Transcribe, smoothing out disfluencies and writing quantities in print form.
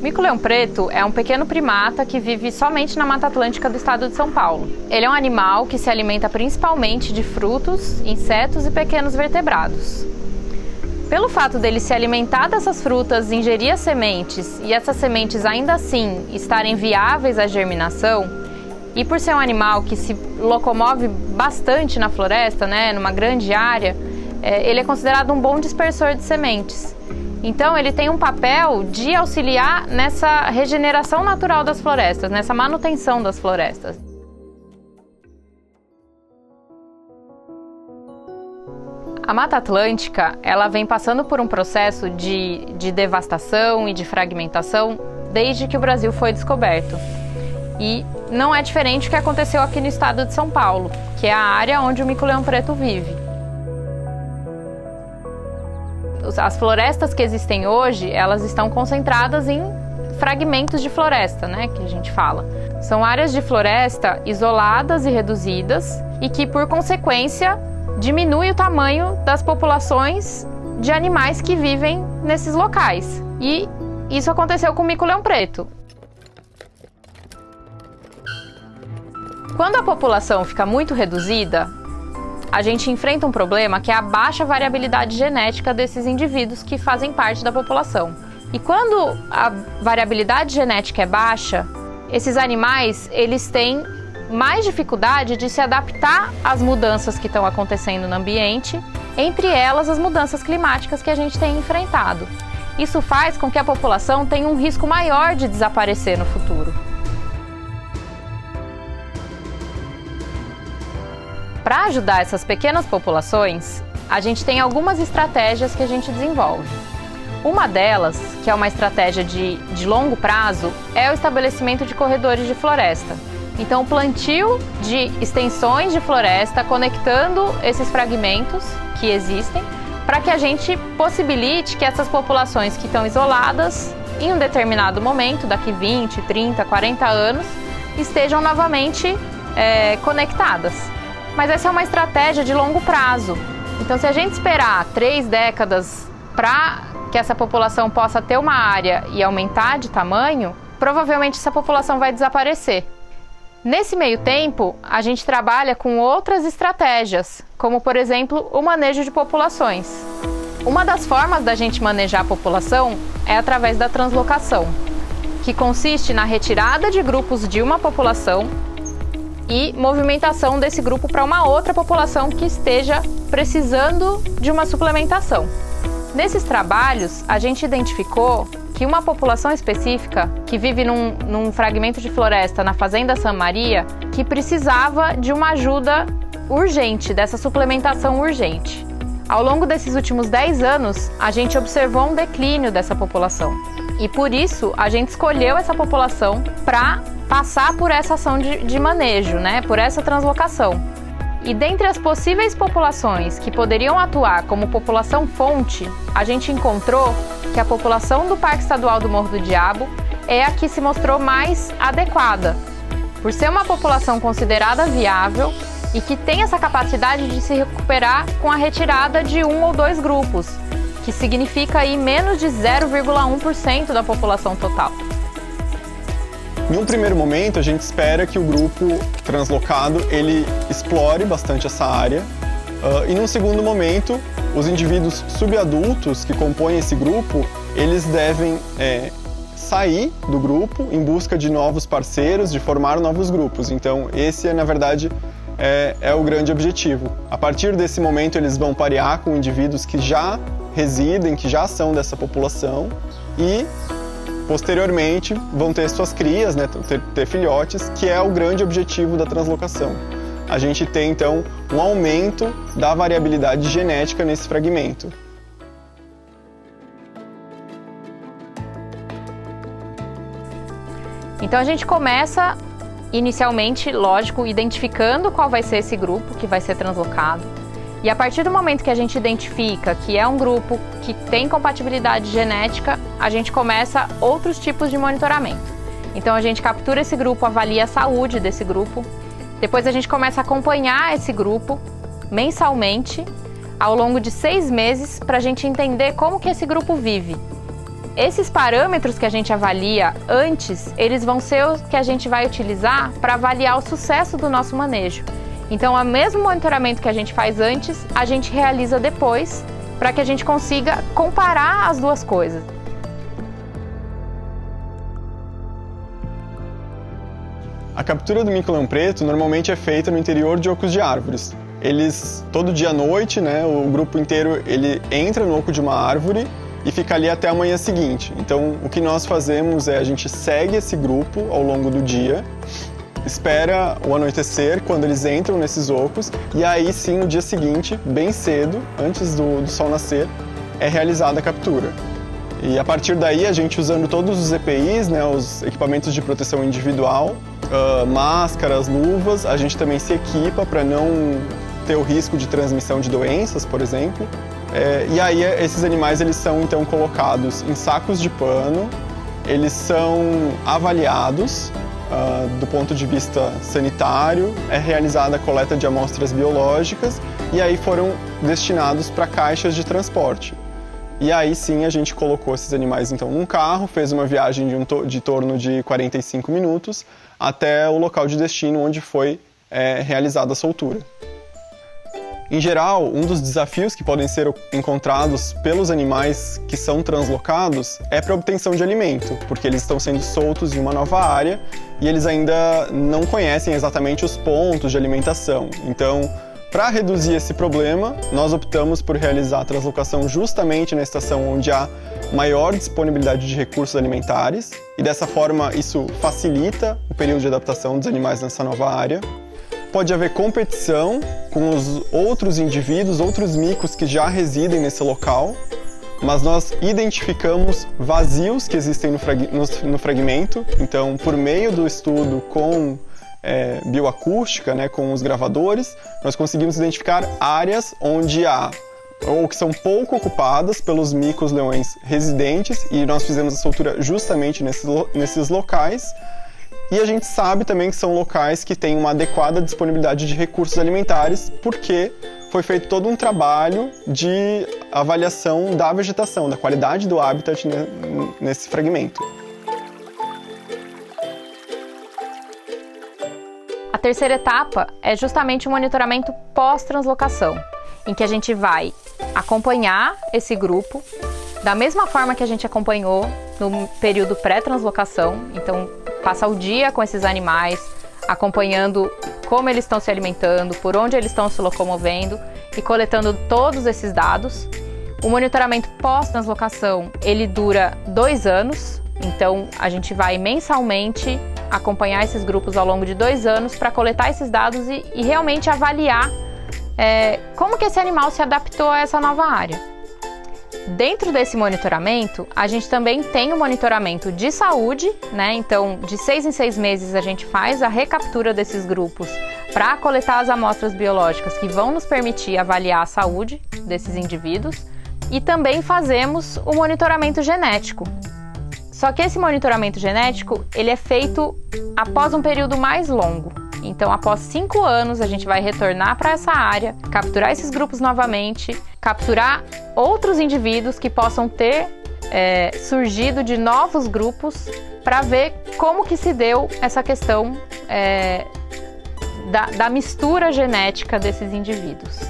Mico-leão preto é um pequeno primata que vive somente na Mata Atlântica do estado de São Paulo. Ele é um animal que se alimenta principalmente de frutos, insetos e pequenos vertebrados. Pelo fato dele se alimentar dessas frutas, ingerir as sementes e essas sementes ainda assim estarem viáveis à germinação, e por ser um animal que se locomove bastante na floresta, numa grande área, ele é considerado um bom dispersor de sementes. Então ele tem um papel de auxiliar nessa regeneração natural das florestas, nessa manutenção das florestas. A Mata Atlântica, ela vem passando por um processo de devastação e de fragmentação desde que o Brasil foi descoberto. E não é diferente do que aconteceu aqui no estado de São Paulo, que é a área onde o mico-leão preto vive. As florestas que existem hoje, elas estão concentradas em fragmentos de floresta, que a gente fala. São áreas de floresta isoladas e reduzidas e que, por consequência, diminui o tamanho das populações de animais que vivem nesses locais. E isso aconteceu com o mico-leão preto. Quando a população fica muito reduzida, a gente enfrenta um problema que é a baixa variabilidade genética desses indivíduos que fazem parte da população. E quando a variabilidade genética é baixa, esses animais eles têm mais dificuldade de se adaptar às mudanças que estão acontecendo no ambiente, entre elas as mudanças climáticas que a gente tem enfrentado. Isso faz com que a população tenha um risco maior de desaparecer no futuro. Para ajudar essas pequenas populações, a gente tem algumas estratégias que a gente desenvolve. Uma delas, que é uma estratégia de longo prazo, é o estabelecimento de corredores de floresta. Então, o plantio de extensões de floresta conectando esses fragmentos que existem para que a gente possibilite que essas populações que estão isoladas, em um determinado momento, daqui 20, 30, 40 anos, estejam novamente conectadas. Mas essa é uma estratégia de longo prazo. Então, se a gente esperar 3 décadas para que essa população possa ter uma área e aumentar de tamanho, provavelmente essa população vai desaparecer. Nesse meio tempo, a gente trabalha com outras estratégias, como, por exemplo, o manejo de populações. Uma das formas da gente manejar a população é através da translocação, que consiste na retirada de grupos de uma população e movimentação desse grupo para uma outra população que esteja precisando de uma suplementação. Nesses trabalhos, a gente identificou que uma população específica que vive num fragmento de floresta na Fazenda San Maria, que precisava de uma ajuda urgente, dessa suplementação urgente. Ao longo desses últimos 10 anos, a gente observou um declínio dessa população. E por isso, a gente escolheu essa população para passar por essa ação de manejo, por essa translocação. E dentre as possíveis populações que poderiam atuar como população fonte, a gente encontrou que a população do Parque Estadual do Morro do Diabo é a que se mostrou mais adequada, por ser uma população considerada viável e que tem essa capacidade de se recuperar com a retirada de 1 ou 2 grupos, que significa aí menos de 0,1% da população total. Em um primeiro momento, a gente espera que o grupo translocado ele explore bastante essa área e num segundo momento, os indivíduos subadultos que compõem esse grupo, eles devem sair do grupo em busca de novos parceiros, de formar novos grupos. Então, esse na verdade, é o grande objetivo. A partir desse momento, eles vão parear com indivíduos que já residem, que já são dessa população e posteriormente vão ter suas crias, ter filhotes, que é o grande objetivo da translocação. A gente tem então um aumento da variabilidade genética nesse fragmento. Então a gente começa inicialmente, lógico, identificando qual vai ser esse grupo que vai ser translocado. E a partir do momento que a gente identifica que é um grupo que tem compatibilidade genética, a gente começa outros tipos de monitoramento. Então a gente captura esse grupo, avalia a saúde desse grupo. Depois a gente começa a acompanhar esse grupo mensalmente, ao longo de 6 meses, para a gente entender como que esse grupo vive. Esses parâmetros que a gente avalia antes, eles vão ser os que a gente vai utilizar para avaliar o sucesso do nosso manejo. Então, o mesmo monitoramento que a gente faz antes, a gente realiza depois, para que a gente consiga comparar as duas coisas. A captura do mico-leão preto normalmente é feita no interior de ocos de árvores. Eles, todo dia à noite, né, o grupo inteiro ele entra no oco de uma árvore e fica ali até a manhã seguinte. Então, o que nós fazemos é a gente segue esse grupo ao longo do dia, espera o anoitecer quando eles entram nesses ocos e aí sim, no dia seguinte, bem cedo, antes do sol nascer, é realizada a captura. E a partir daí, a gente usando todos os EPIs, né, os equipamentos de proteção individual, máscaras, luvas, a gente também se equipa para não ter o risco de transmissão de doenças, por exemplo. E aí esses animais eles são então colocados em sacos de pano, eles são avaliados do ponto de vista sanitário, é realizada a coleta de amostras biológicas e aí foram destinados para caixas de transporte. E aí sim a gente colocou esses animais então num carro, fez uma viagem de torno de 45 minutos até o local de destino onde foi realizada a soltura. Em geral, um dos desafios que podem ser encontrados pelos animais que são translocados é para a obtenção de alimento, porque eles estão sendo soltos em uma nova área e eles ainda não conhecem exatamente os pontos de alimentação. Então, para reduzir esse problema, nós optamos por realizar a translocação justamente na estação onde há maior disponibilidade de recursos alimentares e dessa forma isso facilita o período de adaptação dos animais nessa nova área. Pode haver competição com os outros indivíduos, outros micos que já residem nesse local, mas nós identificamos vazios que existem no fragmento. Então, por meio do estudo com bioacústica, né, com os gravadores, nós conseguimos identificar áreas onde há ou que são pouco ocupadas pelos micos-leões residentes e nós fizemos a soltura justamente nesses locais. E a gente sabe também que são locais que têm uma adequada disponibilidade de recursos alimentares, porque foi feito todo um trabalho de avaliação da vegetação, da qualidade do habitat nesse fragmento. A terceira etapa é justamente o monitoramento pós-translocação, em que a gente vai acompanhar esse grupo da mesma forma que a gente acompanhou no período pré-translocação. Então, passa o dia com esses animais, acompanhando como eles estão se alimentando, por onde eles estão se locomovendo e coletando todos esses dados. O monitoramento pós-translocação, ele dura 2 anos, então a gente vai mensalmente acompanhar esses grupos ao longo de 2 anos para coletar esses dados e realmente avaliar como que esse animal se adaptou a essa nova área. Dentro desse monitoramento, a gente também tem o monitoramento de saúde, né? Então, de 6 em 6 meses a gente faz a recaptura desses grupos para coletar as amostras biológicas que vão nos permitir avaliar a saúde desses indivíduos e também fazemos o monitoramento genético. Só que esse monitoramento genético, ele é feito após um período mais longo. Então, após 5 anos, a gente vai retornar para essa área, capturar esses grupos novamente, capturar outros indivíduos que possam ter surgido de novos grupos para ver como que se deu essa questão da mistura genética desses indivíduos.